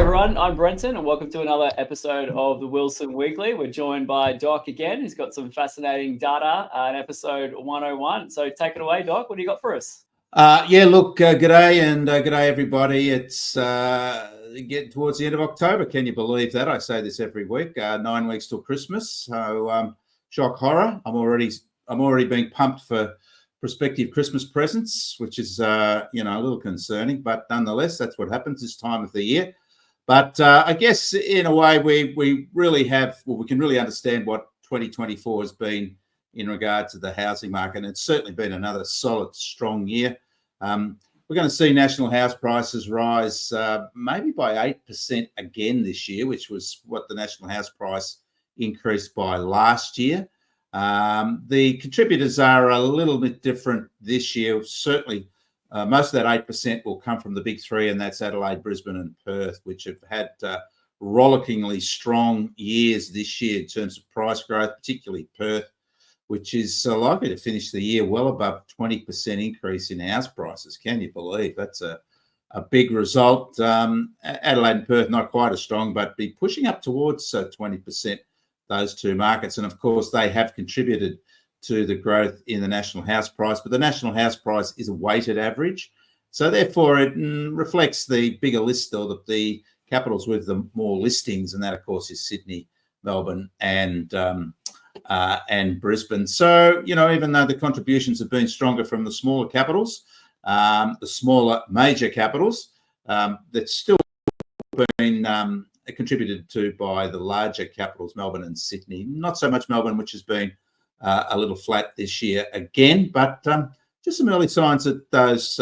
everyone, I'm Brenton and welcome to another episode of the Wilson Weekly. We're joined by Doc again. He's got some fascinating data in episode 101. So take it away, Doc. What do you got for us? G'day and g'day everybody. It's getting towards the end of October. Can you believe that? I say this every week. 9 weeks till Christmas. So shock horror. I'm already being pumped for prospective Christmas presents, which is a little concerning, but nonetheless, that's what happens this time of the year. But I guess in a way we can really understand what 2024 has been in regard to the housing market. And it's certainly been another solid, strong year. We're going to see national house prices rise maybe by 8% again this year, which was what the national house price increased by last year. The contributors are a little bit different this year. Certainly, most of that 8% will come from the big three, and that's Adelaide, Brisbane and Perth, which have had rollickingly strong years this year in terms of price growth, particularly Perth, which is likely to finish the year well above 20% increase in house prices. Can you believe? That's a big result. Adelaide and Perth not quite as strong, but be pushing up towards 20%, those two markets. And of course, they have contributed to the growth in the national house price, but the national house price is a weighted average. So therefore, it reflects the bigger list, or the capitals with the more listings, and that, of course, is Sydney, Melbourne and Brisbane. So, even though the contributions have been stronger from the smaller capitals, the smaller major capitals, that's still been contributed to by the larger capitals, Melbourne and Sydney. Not so much Melbourne, which has been a little flat this year again, but just some early signs that those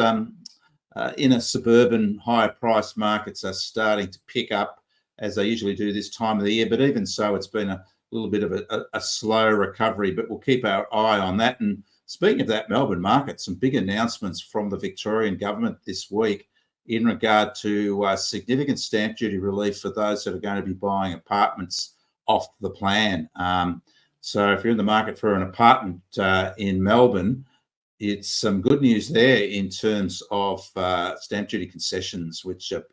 inner suburban higher price markets are starting to pick up, as they usually do this time of the year. But even so, it's been a little bit of a slow recovery, but we'll keep our eye on that. And speaking of that Melbourne market, some big announcements from the Victorian government this week in regard to significant stamp duty relief for those that are going to be buying apartments off the plan. So if you're in the market for an apartment in Melbourne, it's some good news there in terms of stamp duty concessions, which are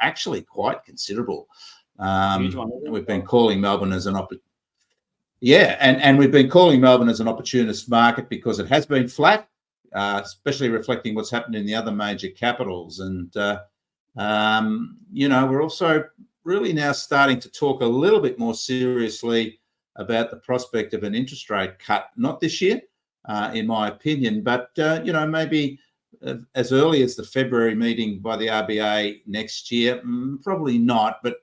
actually quite considerable. We've been calling Melbourne as an and we've been calling Melbourne as an opportunist market because it has been flat, especially reflecting what's happened in the other major capitals. And, we're also really now starting to talk a little bit more seriously about the prospect of an interest rate cut, not this year, in my opinion, but, maybe as early as the February meeting by the RBA next year. Probably not, but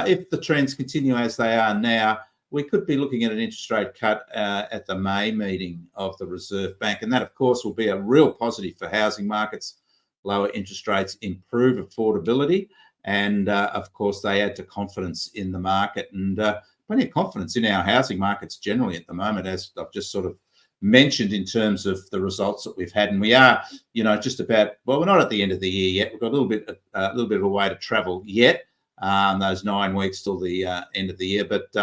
if the trends continue as they are now, we could be looking at an interest rate cut at the May meeting of the Reserve Bank. And that, of course, will be a real positive for housing markets. Lower interest rates improve affordability. And, of course, they add to confidence in the market. And plenty of confidence in our housing markets generally at the moment, as I've just sort of mentioned in terms of the results that we've had. And we are, just about, we're not at the end of the year yet. We've got a little bit of a way to travel yet, those 9 weeks till the end of the year. But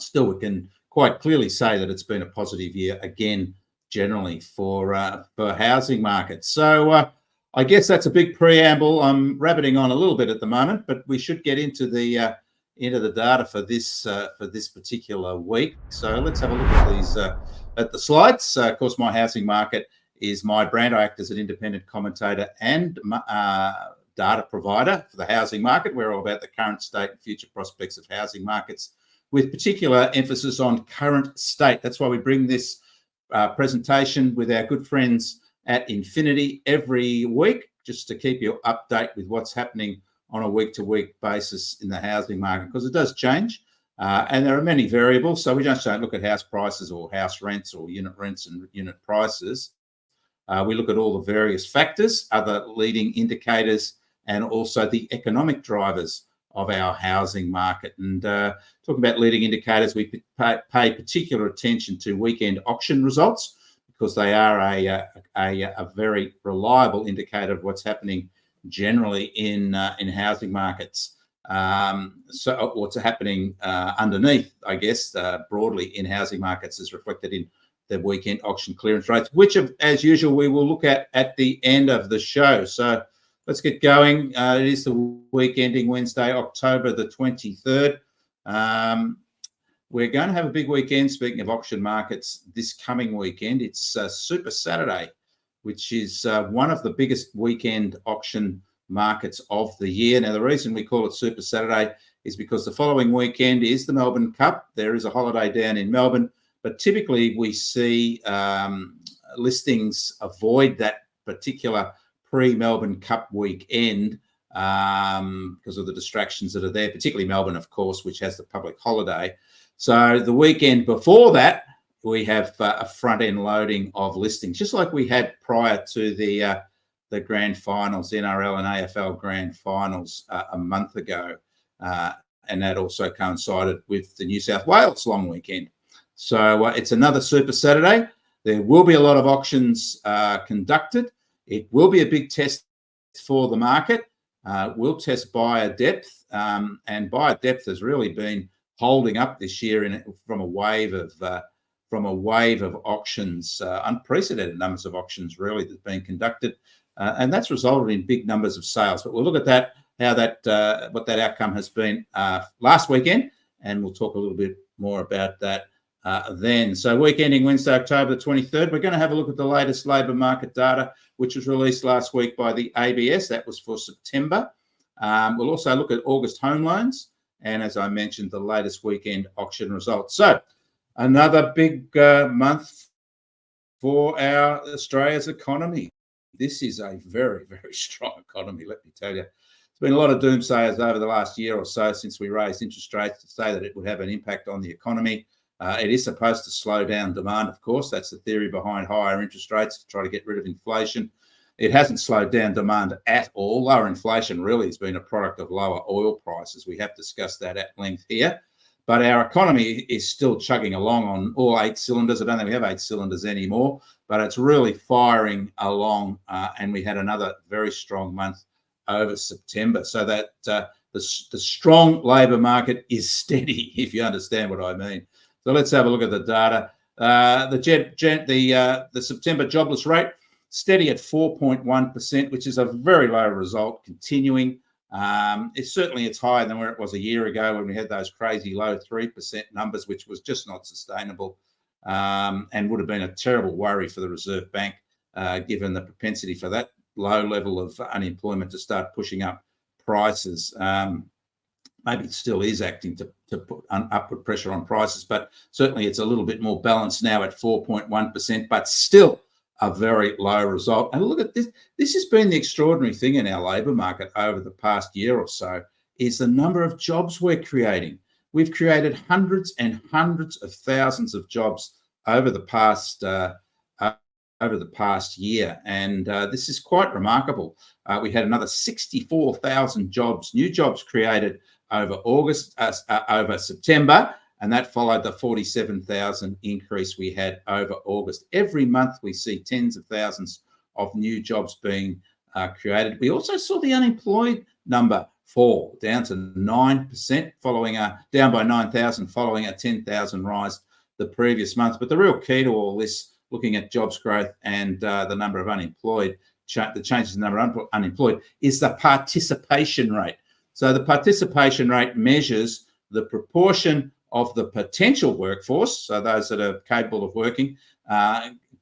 still, we can quite clearly say that it's been a positive year again, generally for housing markets. So I guess that's a big preamble. I'm rabbiting on a little bit at the moment, but we should get into the data for this particular week. So let's have a look at these at the slides. Of course, My Housing Market is my brand. I act as an independent commentator and data provider for the housing market. We're all about the current state and future prospects of housing markets, with particular emphasis on current state. That's why we bring this presentation with our good friends at Infinity every week, just to keep you update with what's happening on a week-to-week basis in the housing market, because it does change. And there are many variables. So we just don't look at house prices or house rents or unit rents and unit prices. We look at all the various factors, other leading indicators, and also the economic drivers of our housing market. And talking about leading indicators, we pay particular attention to weekend auction results, because they are a very reliable indicator of what's happening generally in housing markets. So what's happening underneath, I guess, broadly in housing markets is reflected in the weekend auction clearance rates, which, as usual, we will look at the end of the show. So let's get going. It is the week ending Wednesday, October the 23rd. We're going to have a big weekend. Speaking of auction markets, this coming weekend, it's Super Saturday, which is one of the biggest weekend auction markets of the year. Now, the reason we call it Super Saturday is because the following weekend is the Melbourne Cup. There is a holiday down in Melbourne, but typically we see listings avoid that particular pre-Melbourne Cup weekend because of the distractions that are there, particularly Melbourne, of course, which has the public holiday. So the weekend before that, we have a front-end loading of listings, just like we had prior to the grand finals, NRL and AFL grand finals a month ago. And that also coincided with the New South Wales long weekend. So it's another Super Saturday. There will be a lot of auctions conducted. It will be a big test for the market. We'll test buyer depth, and buyer depth has really been holding up this year from a wave of auctions, unprecedented numbers of auctions really that's been conducted, and that's resulted in big numbers of sales. But we'll look at that, what that outcome has been last weekend, and we'll talk a little bit more about that then. So week ending Wednesday, October the 23rd, we're going to have a look at the latest labour market data, which was released last week by the ABS. That was for September. We'll also look at August home loans, and as I mentioned, the latest weekend auction results. So another big month for our Australia's economy. This is a very, very strong economy, let me tell you. There's been a lot of doomsayers over the last year or so since we raised interest rates to say that it would have an impact on the economy. It is supposed to slow down demand, of course. That's the theory behind higher interest rates, to try to get rid of inflation. It hasn't slowed down demand at all. Lower inflation really has been a product of lower oil prices. We have discussed that at length here. But our economy is still chugging along on all 8 cylinders. I don't think we have 8 cylinders anymore, but it's really firing along. And we had another very strong month over September. So that the strong labour market is steady, if you understand what I mean. So let's have a look at the data. The September jobless rate, steady at 4.1%, which is a very low result, continuing. It's higher than where it was a year ago when we had those crazy low 3% numbers, which was just not sustainable, and would have been a terrible worry for the Reserve Bank, given the propensity for that low level of unemployment to start pushing up prices. Maybe it still is acting to put upward pressure on prices, but certainly it's a little bit more balanced now at 4.1%, but still a very low result. And look at this. This has been the extraordinary thing in our labour market over the past year or so, is the number of jobs we're creating. We've created hundreds and hundreds of thousands of jobs over the past year, and this is quite remarkable. We had another 64,000 jobs, new jobs created over September, and that followed the 47,000 increase we had over August. Every month we see tens of thousands of new jobs being created. We also saw the unemployed number fall down to 9%, down by 9,000 following a 10,000 rise the previous month. But the real key to all this, looking at jobs growth and the number of unemployed, the changes in the number of unemployed, is the participation rate. So the participation rate measures the proportion of the potential workforce, so those that are capable of working,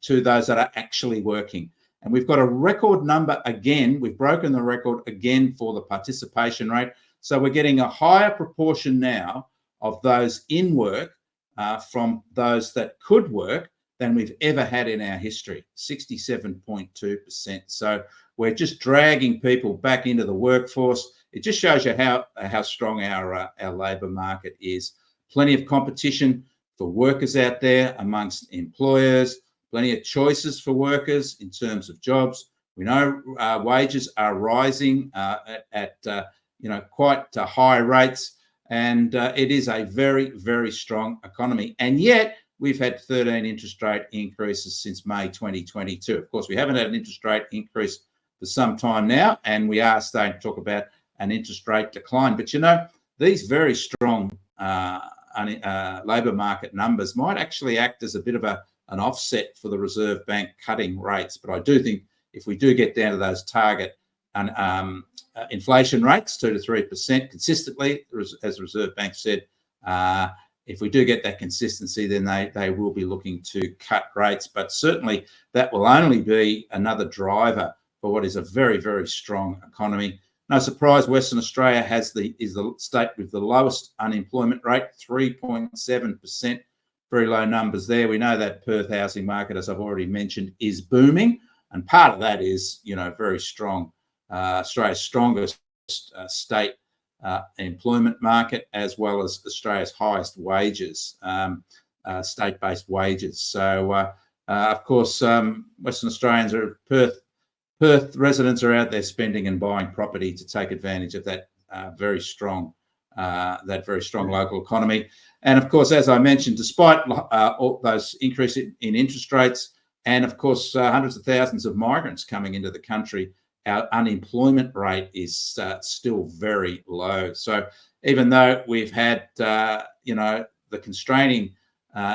to those that are actually working. And we've got a record number again. We've broken the record again for the participation rate. So we're getting a higher proportion now of those in work from those that could work than we've ever had in our history, 67.2%. So we're just dragging people back into the workforce. It just shows you how strong our labour market is. Plenty of competition for workers out there amongst employers, plenty of choices for workers in terms of jobs. We know wages are rising at quite high rates, and it is a very, very strong economy. And yet we've had 13 interest rate increases since May 2022. Of course, we haven't had an interest rate increase for some time now, and we are starting to talk about an interest rate decline. But these very strong labour market numbers might actually act as a bit of an offset for the Reserve Bank cutting rates. But I do think if we do get down to those target inflation rates, 2 to 3% consistently, as the Reserve Bank said. If we do get that consistency, then they will be looking to cut rates. But certainly that will only be another driver for what is a very, very strong economy. No surprise, Western Australia is the state with the lowest unemployment rate, 3.7%. Very low numbers there. We know that Perth housing market, as I've already mentioned, is booming. And part of that is, very strong, Australia's strongest state employment market, as well as Australia's highest wages, state-based wages. So, of course, Western Australians Perth residents are out there spending and buying property to take advantage of that very strong local economy. And of course, as I mentioned, despite all those increases in interest rates, and of course, hundreds of thousands of migrants coming into the country, our unemployment rate is still very low. So even though we've had, the constraining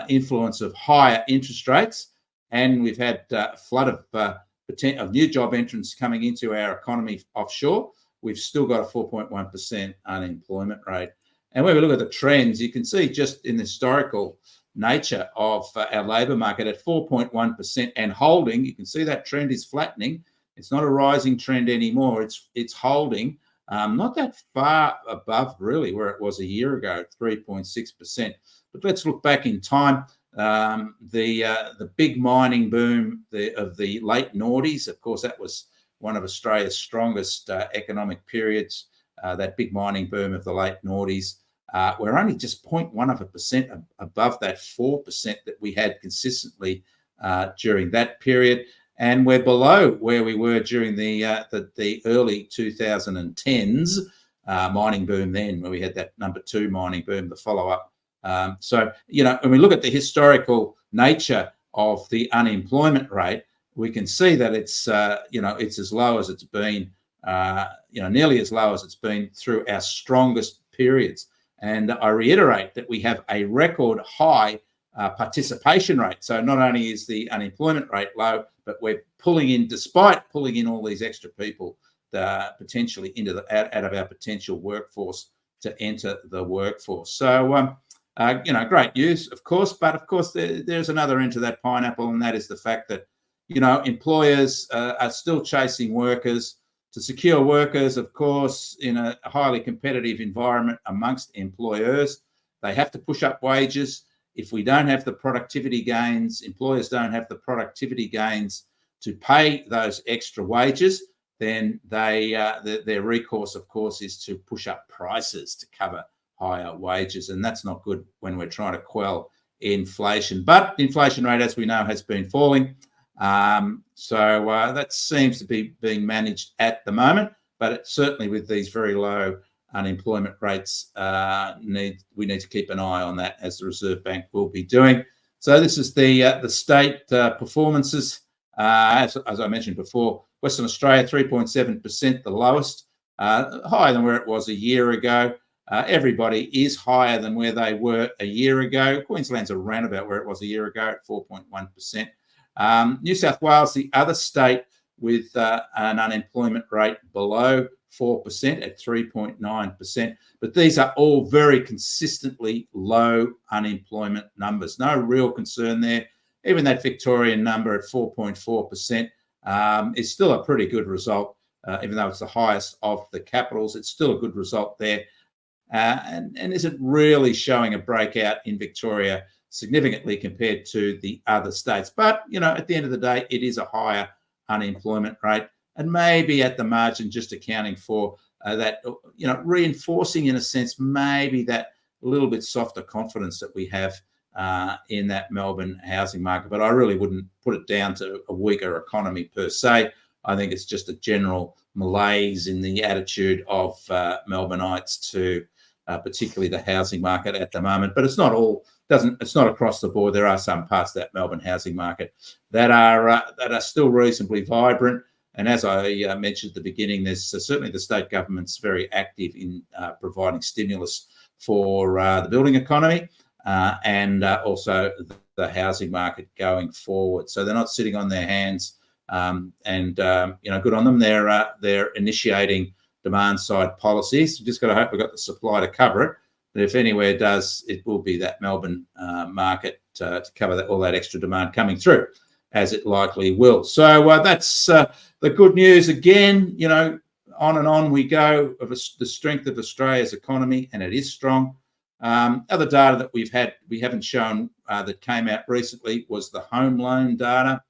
influence of higher interest rates, and we've had a flood of new job entrants coming into our economy offshore, we've still got a 4.1% unemployment rate. And when we look at the trends, you can see just in the historical nature of our labour market at 4.1% and holding, you can see that trend is flattening. It's not a rising trend anymore. It's holding, not that far above really where it was a year ago, 3.6%. But let's look back in time. The big mining boom of the late noughties, of course, that was one of Australia's strongest economic periods. That big mining boom of the late noughties. We're only just 0.1% above that 4% that we had consistently during that period. And we're below where we were during the early 2010s mining boom then, where we had that number 2 mining boom, the follow-up. So, when we look at the historical nature of the unemployment rate, we can see that it's as low as it's been, nearly as low as it's been through our strongest periods. And I reiterate that we have a record high participation rate. So not only is the unemployment rate low, but we're despite pulling in all these extra people potentially out of our potential workforce to enter the workforce. So, great news, of course. But of course, there's another end to that pineapple, and that is the fact that, employers are still chasing workers. To secure workers, of course, in a highly competitive environment amongst employers, they have to push up wages. If we don't have the productivity gains, employers don't have the productivity gains to pay those extra wages, then their recourse, of course, is to push up prices to cover higher wages. And that's not good when we're trying to quell inflation. But the inflation rate, as we know, has been falling. So that seems to be being managed at the moment, but certainly with these very low unemployment rates, we need to keep an eye on that, as the Reserve Bank will be doing. So this is the state performances. As I mentioned before, Western Australia, 3.7%, the lowest, higher than where it was a year ago. Everybody is higher than where they were a year ago. Queensland's around about where it was a year ago at 4.1%. New South Wales, the other state with an unemployment rate below 4% at 3.9%. But these are all very consistently low unemployment numbers. No real concern there. Even that Victorian number at 4.4% is still a pretty good result. Even though it's the highest of the capitals, it's still a good result there. And isn't really showing a breakout in Victoria significantly compared to the other states. But, at the end of the day, it is a higher unemployment rate, and maybe at the margin just accounting for that, reinforcing in a sense, maybe that little bit softer confidence that we have in that Melbourne housing market. But I really wouldn't put it down to a weaker economy per se. I think it's just a general malaise in the attitude of Melbourneites to particularly the housing market at the moment. But it's not across the board. There are some parts of that Melbourne housing market that are still reasonably vibrant. And as I mentioned at the beginning, there's certainly the state government's very active in providing stimulus for the building economy and also the housing market going forward. So they're not sitting on their hands Good on them. They're initiating demand side policies. We've just got to hope we've got the supply to cover it. But if anywhere does, it will be that Melbourne market to cover all that extra demand coming through, as it likely will. So that's the good news. Again, on and on we go of the strength of Australia's economy, and it is strong. Other data that we haven't shown that came out recently was the home loan data,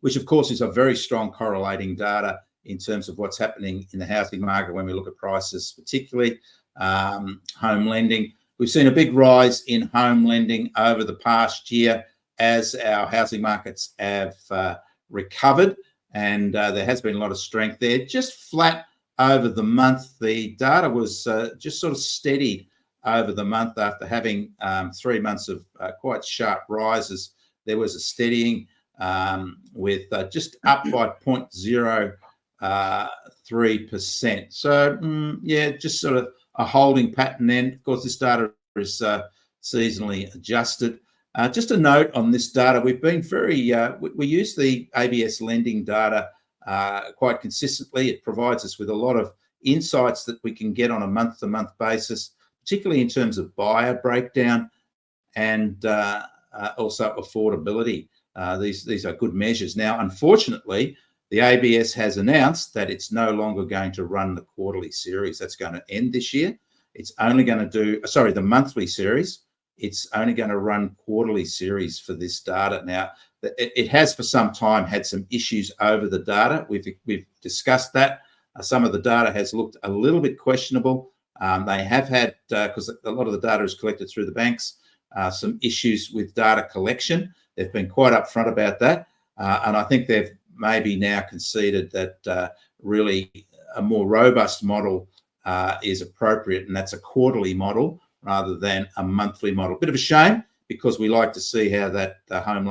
which of course is a very strong correlating data in terms of what's happening in the housing market when we look at prices, particularly home lending. We've seen a big rise in home lending over the past year as our housing markets have recovered, and there has been a lot of strength there. Just flat over the month. The data was just sort of steadied over the month after having 3 months of quite sharp rises. There was a steadying with just up by 0.03%. So just sort of a holding pattern then. Of course, this data is seasonally adjusted. Just a note on this data, we've been we use the ABS lending data quite consistently. It provides us with a lot of insights that we can get on a month-to-month basis, particularly in terms of buyer breakdown and also affordability. These are good measures. Now, unfortunately, the ABS has announced that it's no longer going to run the quarterly series. That's going to end this year. It's only going to do, the monthly series. It's only going to run quarterly series for this data. Now, it has for some time had some issues over the data. We've discussed that. Some of the data has looked a little bit questionable. They have had, because a lot of the data is collected through the banks, some issues with data collection. They've been quite upfront about that. And I think they've maybe now conceded that really a more robust model is appropriate, and that's a quarterly model rather than a monthly model. Bit of a shame, because we like to see how that home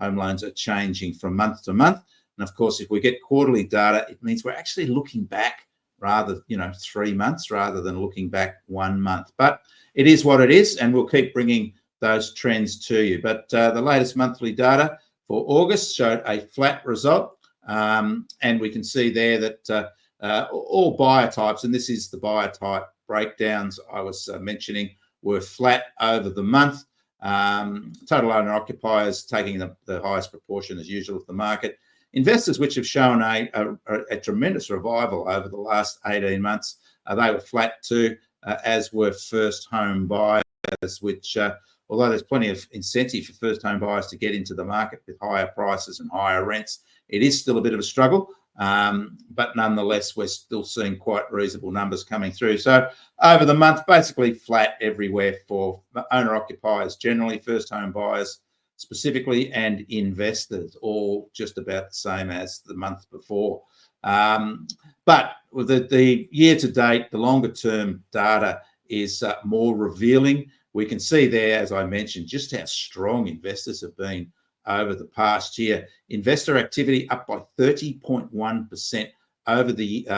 loans are changing from month to month. And of course, if we get quarterly data, it means we're actually looking back 3 months rather than looking back 1 month. But it is what it is, and we'll keep bringing those trends to you. But the latest monthly data for August showed a flat result, and we can see there that all buyer types, and this is the buyer type breakdowns I was mentioning, were flat over the month. Total owner occupiers taking the highest proportion as usual of the market. Investors, which have shown a tremendous revival over the last 18 months, they were flat too, as were first home buyers, which although there's plenty of incentive for first home buyers to get into the market with higher prices and higher rents, it is still a bit of a struggle. But nonetheless, we're still seeing quite reasonable numbers coming through. So over the month, basically flat everywhere for owner occupiers generally, first home buyers specifically, and investors, all just about the same as the month before. But with the year to date, the longer term data is more revealing. We can see there, as I mentioned, just how strong investors have been over the past year. Investor activity up by 30.1% over the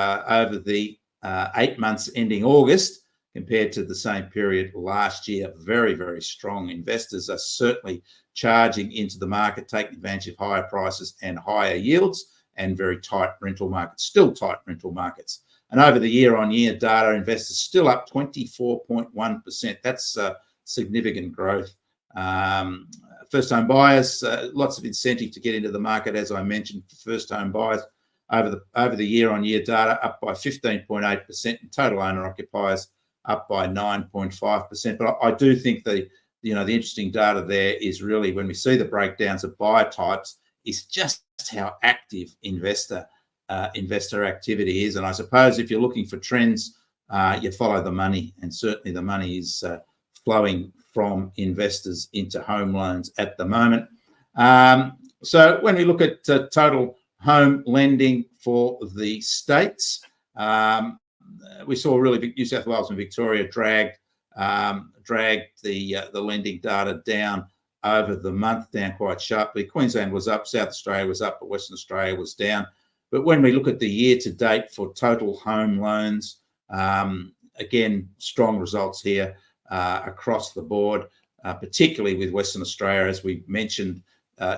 8 months ending August compared to the same period last year. Very, very strong. Investors are certainly charging into the market, taking advantage of higher prices and higher yields, and very tight rental markets, still tight rental markets. And over the year-on-year data, investors still up 24.1%. That's significant growth. First home buyers, lots of incentive to get into the market, as I mentioned, for first home buyers. Over the year-on-year data, up by 15.8%, and total owner occupiers up by 9.5%. But I do think the interesting data there is really when we see the breakdowns of buyer types, is just how active investor activity is. And I suppose if you're looking for trends, you follow the money, and certainly the money is flowing from investors into home loans at the moment. So when we look at total home lending for the states, we saw really big New South Wales and Victoria dragged the lending data down over the month, down quite sharply. Queensland was up, South Australia was up, but Western Australia was down. But when we look at the year to date for total home loans, again, strong results here across the board, particularly with Western Australia. As we mentioned,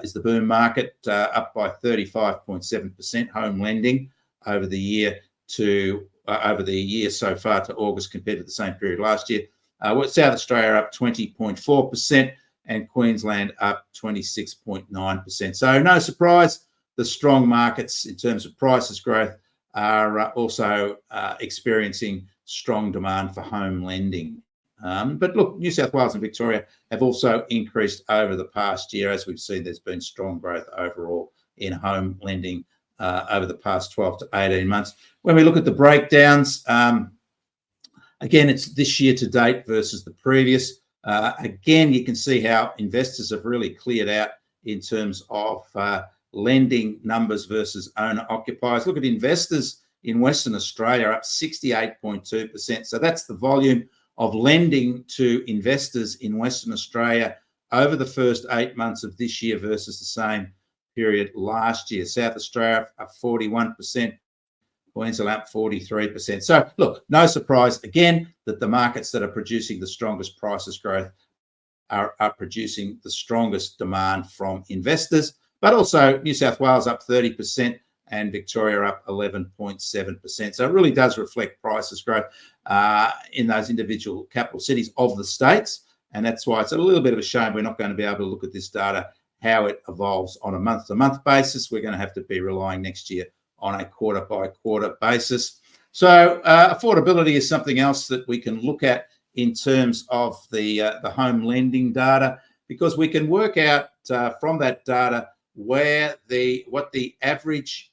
is the boom market, up by 35.7%. Home lending over the year so far to August compared to the same period last year. South Australia up 20.4% and Queensland up 26.9%. So no surprise, the strong markets in terms of prices growth are also experiencing strong demand for home lending. But look, New South Wales and Victoria have also increased over the past year. As we've seen, there's been strong growth overall in home lending over the past 12 to 18 months. When we look at the breakdowns, again, it's this year to date versus the previous. Again, you can see how investors have really cleared out in terms of lending numbers versus owner occupiers. Look at investors in Western Australia up 68.2%. So that's the volume of lending to investors in Western Australia over the first 8 months of this year versus the same period last year. South Australia up 41%, Queensland up 43%. So look, no surprise again that the markets that are producing the strongest prices growth are producing the strongest demand from investors, but also New South Wales up 30% and Victoria up 11.7%. So it really does reflect prices growth in those individual capital cities of the states. And that's why it's a little bit of a shame we're not going to be able to look at this data, how it evolves on a month-to-month basis. We're going to have to be relying next year on a quarter-by-quarter basis. So affordability is something else that we can look at in terms of the home lending data, because we can work out from that data what the average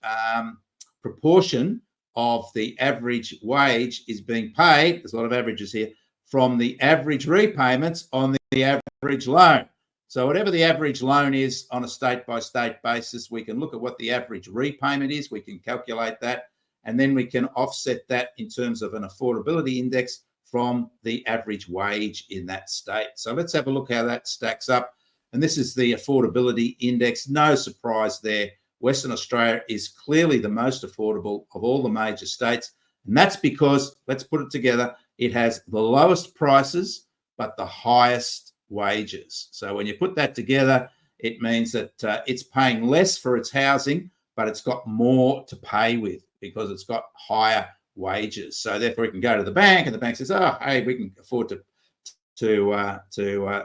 proportion of the average wage is being paid. There's a lot of averages here, from the average repayments on the average loan. So whatever the average loan is on a state-by-state basis, we can look at what the average repayment is. We can calculate that, and then we can offset that in terms of an affordability index from the average wage in that state. So let's have a look how that stacks up. And this is the affordability index. No surprise there. Western Australia is clearly the most affordable of all the major states. And that's because, let's put it together, it has the lowest prices, but the highest wages. So when you put that together, it means that it's paying less for its housing, but it's got more to pay with because it's got higher wages. So therefore, it can go to the bank, and the bank says, "Oh, hey, we can afford to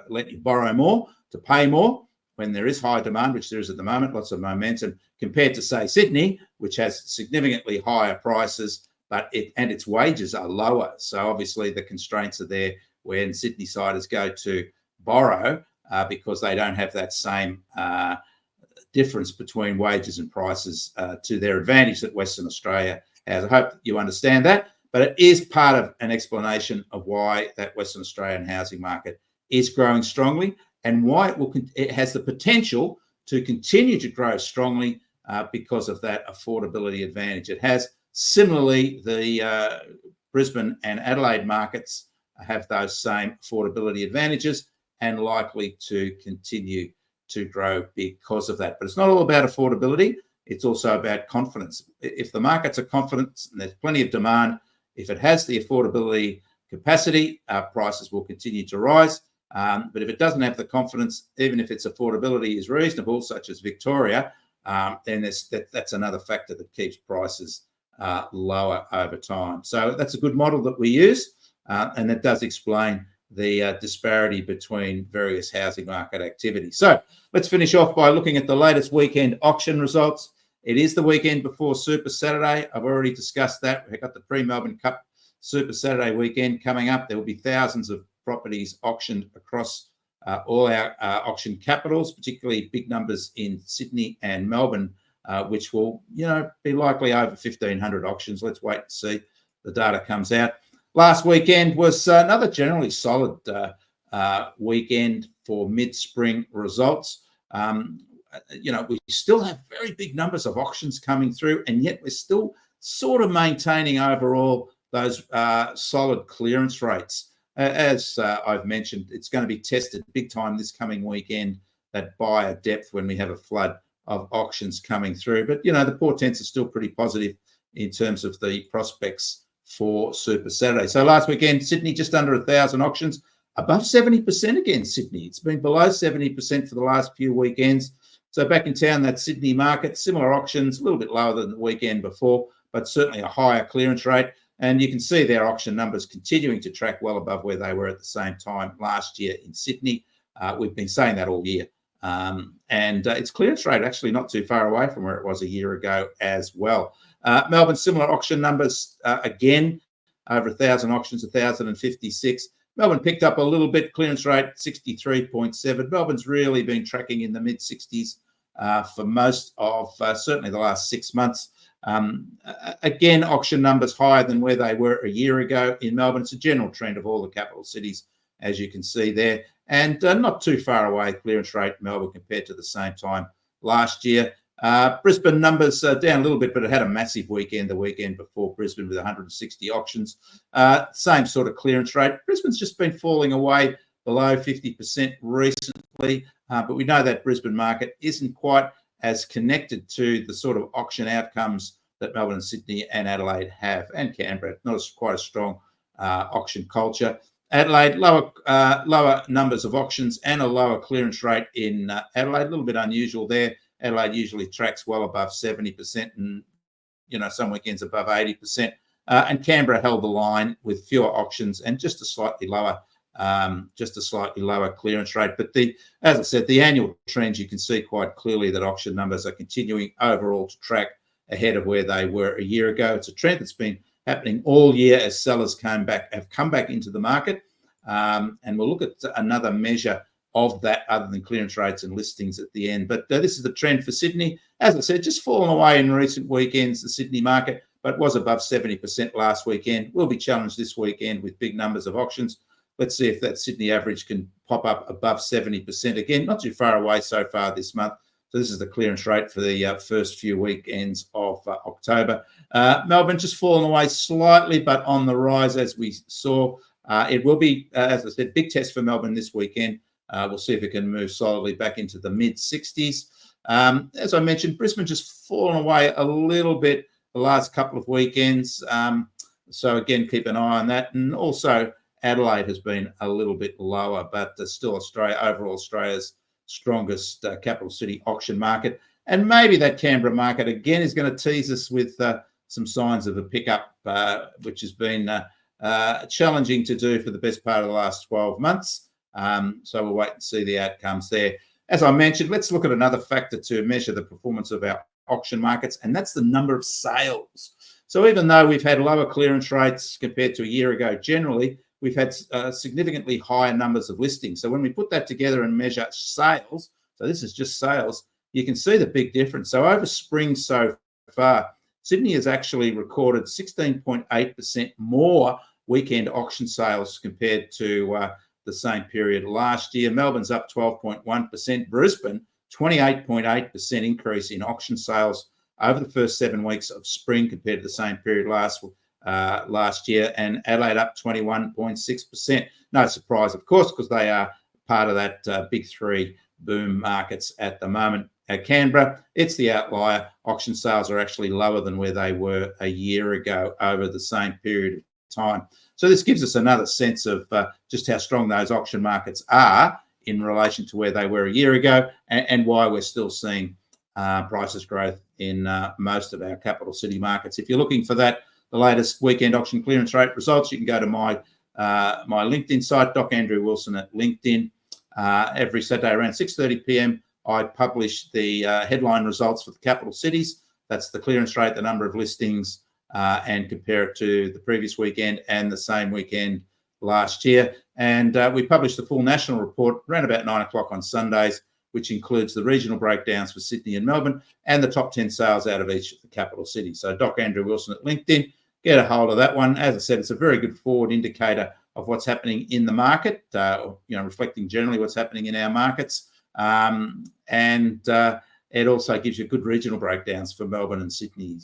let you borrow more, to pay more," when there is high demand, which there is at the moment, lots of momentum, compared to, say, Sydney, which has significantly higher prices, but its wages are lower. So obviously the constraints are there when Sydney siders go to borrow because they don't have that same difference between wages and prices to their advantage that Western Australia has. I hope you understand that, but it is part of an explanation of why that Western Australian housing market is growing strongly and why it has the potential to continue to grow strongly because of that affordability advantage it has. Similarly, the Brisbane and Adelaide markets have those same affordability advantages and likely to continue to grow because of that. But it's not all about affordability. It's also about confidence. If the markets are confident and there's plenty of demand, if it has the affordability capacity, prices will continue to rise. But if it doesn't have the confidence, even if its affordability is reasonable, such as Victoria, then that's another factor that keeps prices lower over time. So that's a good model that we use, and it does explain the disparity between various housing market activities. So let's finish off by looking at the latest weekend auction results. It is the weekend before Super Saturday. I've already discussed that. We've got the pre-Melbourne Cup Super Saturday weekend coming up. There will be thousands of properties auctioned across all our auction capitals, particularly big numbers in Sydney and Melbourne, which will, be likely over 1,500 auctions. Let's wait and see. The data comes out. Last weekend was another generally solid weekend for mid-spring results. We still have very big numbers of auctions coming through, and yet we're still sort of maintaining overall those solid clearance rates. As I've mentioned, it's going to be tested big time this coming weekend, that buyer depth, when we have a flood of auctions coming through. But, the portents are still pretty positive in terms of the prospects for Super Saturday. So last weekend, Sydney, just under 1,000 auctions, above 70% again, Sydney. It's been below 70% for the last few weekends. So back in town, that Sydney market, similar auctions, a little bit lower than the weekend before, but certainly a higher clearance rate. And you can see their auction numbers continuing to track well above where they were at the same time last year in Sydney. We've been saying that all year. And its clearance rate actually not too far away from where it was a year ago as well. Melbourne, similar auction numbers, again, over 1,000 auctions, 1,056. Melbourne picked up a little bit, clearance rate 63.7. Melbourne's really been tracking in the mid-60s for most of certainly the last 6 months. Again, auction numbers higher than where they were a year ago in Melbourne. It's a general trend of all the capital cities, as you can see there. And not too far away, clearance rate, Melbourne, compared to the same time last year. Brisbane numbers down a little bit, but it had a massive weekend the weekend before Brisbane with 160 auctions. Same sort of clearance rate. Brisbane's just been falling away below 50% recently, but we know that Brisbane market isn't quite as connected to the sort of auction outcomes that Melbourne and Sydney and Adelaide have, and Canberra. Not quite a strong auction culture. Adelaide, lower numbers of auctions and a lower clearance rate in Adelaide. A little bit unusual there. Adelaide usually tracks well above 70% and, some weekends above 80%. And Canberra held the line with fewer auctions and just a slightly lower clearance rate. But as I said, the annual trends, you can see quite clearly that auction numbers are continuing overall to track ahead of where they were a year ago. It's a trend that's been happening all year as sellers have come back into the market. And we'll look at another measure of that other than clearance rates and listings at the end. But this is the trend for Sydney. As I said, just fallen away in recent weekends, the Sydney market, but was above 70% last weekend. Will be challenged this weekend with big numbers of auctions. Let's see if that Sydney average can pop up above 70% again. Not too far away so far this month. So this is the clearance rate for the first few weekends of October. Melbourne just fallen away slightly, but on the rise as we saw. It will be, as I said, big test for Melbourne this weekend. We'll see if it can move solidly back into the mid-60s. As I mentioned, Brisbane just fallen away a little bit the last couple of weekends. So again, keep an eye on that. And also Adelaide has been a little bit lower, but still Australia's strongest capital city auction market. And maybe that Canberra market again is going to tease us with some signs of a pickup, which has been challenging to do for the best part of the last 12 months. So we'll wait and see the outcomes there. As I mentioned, let's look at another factor to measure the performance of our auction markets, and that's the number of sales. So even though we've had lower clearance rates compared to a year ago, generally, we've had significantly higher numbers of listings. So when we put that together and measure sales, so this is just sales, you can see the big difference. So over spring so far, Sydney has actually recorded 16.8% more weekend auction sales compared to the same period last year. Melbourne's up 12.1%. Brisbane, 28.8% increase in auction sales over the first 7 weeks of spring compared to the same period last year, and Adelaide up 21.6%. No surprise, of course, because they are part of that big three boom markets at the moment. Canberra, it's the outlier. Auction sales are actually lower than where they were a year ago over the same period of time. So this gives us another sense of just how strong those auction markets are in relation to where they were a year ago, and why we're still seeing prices growth in most of our capital city markets. If you're looking for that, the latest weekend auction clearance rate results, you can go to my LinkedIn site, Doc Andrew Wilson at LinkedIn. Every Saturday around 6:30 p.m, I publish the headline results for the capital cities. That's the clearance rate, the number of listings, and compare it to the previous weekend and the same weekend last year. And we publish the full national report around about 9 o'clock on Sundays, which includes the regional breakdowns for Sydney and Melbourne and the top 10 sales out of each of the capital cities. So Doc Andrew Wilson at LinkedIn, get a hold of that one. As I said, it's a very good forward indicator of what's happening in the market, reflecting generally what's happening in our markets. And it also gives you good regional breakdowns for Melbourne and Sydney.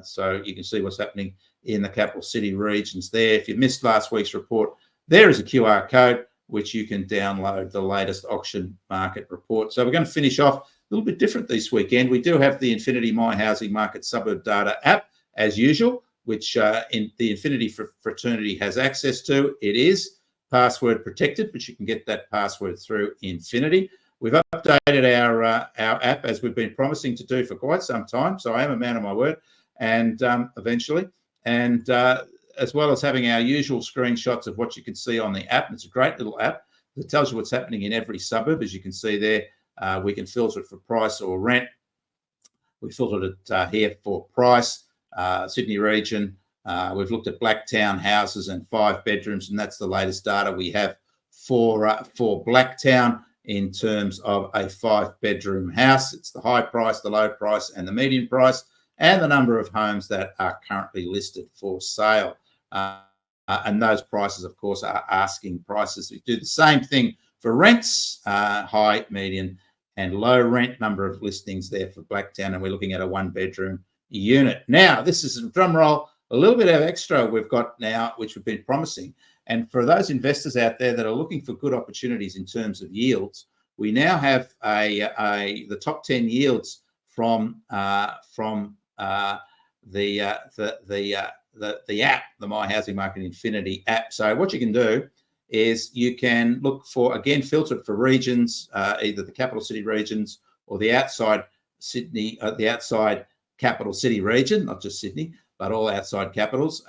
So you can see what's happening in the capital city regions there. If you missed last week's report, there is a QR code which you can download the latest auction market report. So we're going to finish off a little bit different this weekend. We do have the Infinity My Housing Market Suburb Data app, as usual, which the Infinity fraternity has access to. It is password protected, but you can get that password through Infinity. We've updated our app, as we've been promising to do for quite some time. So I am a man of my word, and eventually, and as well as having our usual screenshots of what you can see on the app. It's a great little app that tells you what's happening in every suburb. As you can see there, we can filter it for price or rent. We filtered it here for price, Sydney region. We've looked at Blacktown houses and 5 bedrooms, and that's the latest data we have for Blacktown in terms of a 5-bedroom house. It's the high price, the low price, and the median price, and the number of homes that are currently listed for sale. And those prices, of course, are asking prices. We do the same thing for rents, high, median, and low rent. Number of listings there for Blacktown, and we're looking at a 1-bedroom unit. Now, this is a drum roll, a little bit of extra we've got now, which we've been promising. And for those investors out there that are looking for good opportunities in terms of yields, we now have the top 10 yields from the app, the My Housing Market Infinity app. So what you can do is you can look for, again, filtered for regions, either the capital city regions or the outside Sydney, the outside capital city region, not just Sydney, but all outside capitals.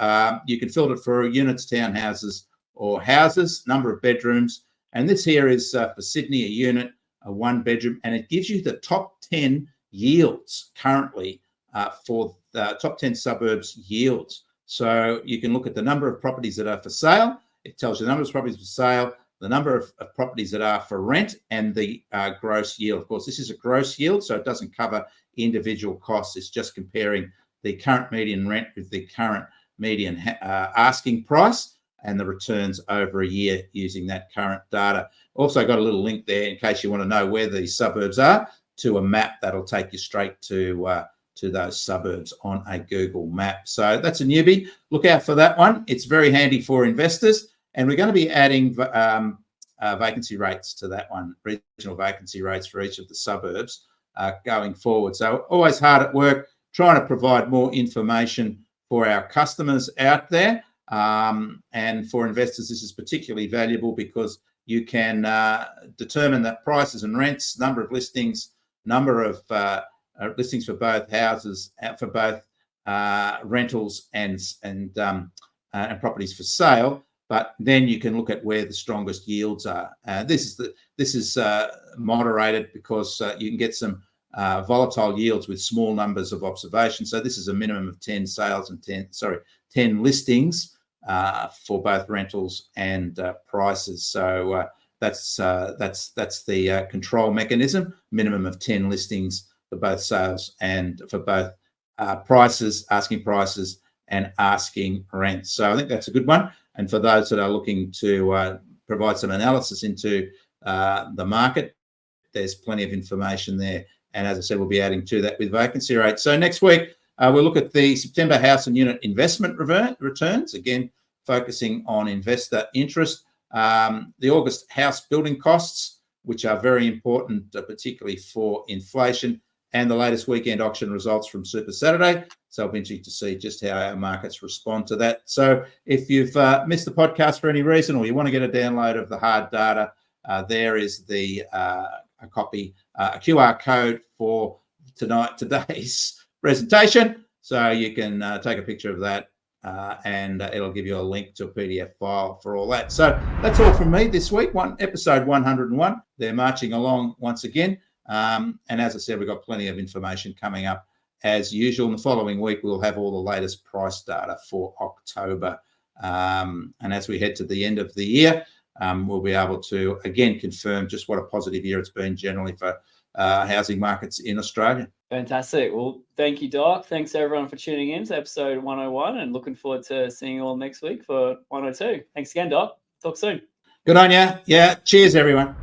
You can filter for units, townhouses, or houses, number of bedrooms. And this here is for Sydney, a unit, a 1-bedroom, and it gives you the top 10 yields currently for the top 10 suburbs yields. So you can look at the number of properties that are for sale. It tells you the number of properties for sale, the number of properties that are for rent, and the gross yield. Of course, this is a gross yield, so it doesn't cover individual costs. It's just comparing the current median rent with the current median asking price and the returns over a year using that current data. Also got a little link there in case you want to know where these suburbs are, to a map that'll take you straight to those suburbs on a Google map. So that's a newbie. Look out for that one. It's very handy for investors. And we're going to be adding vacancy rates to that one, regional vacancy rates for each of the suburbs going forward. So always hard at work trying to provide more information for our customers out there. And for investors, this is particularly valuable because you can determine that prices and rents, number of listings, number of listings for both houses, for both rentals and properties for sale. But then you can look at where the strongest yields are. This is moderated because you can get some volatile yields with small numbers of observations. So this is a minimum of 10 sales and 10 listings for both rentals and prices. So that's the control mechanism. Minimum of 10 listings for both sales and for both prices, asking prices, and asking rents. So I think that's a good one. And for those that are looking to provide some analysis into the market, there's plenty of information there. And as I said, we'll be adding to that with vacancy rates. So next week, we'll look at the September house and unit investment returns, again, focusing on investor interest. The August house building costs, which are very important, particularly for inflation, and the latest weekend auction results from Super Saturday. So it'll be interesting to see just how our markets respond to that. So if you've missed the podcast for any reason, or you want to get a download of the hard data, there is a copy, a QR code for today's presentation. So you can take a picture of that and it'll give you a link to a PDF file for all that. So that's all from me this week, episode 101. They're marching along once again. And as I said, we've got plenty of information coming up as usual. In the following week, we'll have all the latest price data for October. And as we head to the end of the year, we'll be able to, again, confirm just what a positive year it's been generally for housing markets in Australia. Fantastic. Well, thank you, Doc. Thanks, everyone, for tuning in to episode 101, and looking forward to seeing you all next week for 102. Thanks again, Doc. Talk soon. Good on you. Yeah. Cheers, everyone.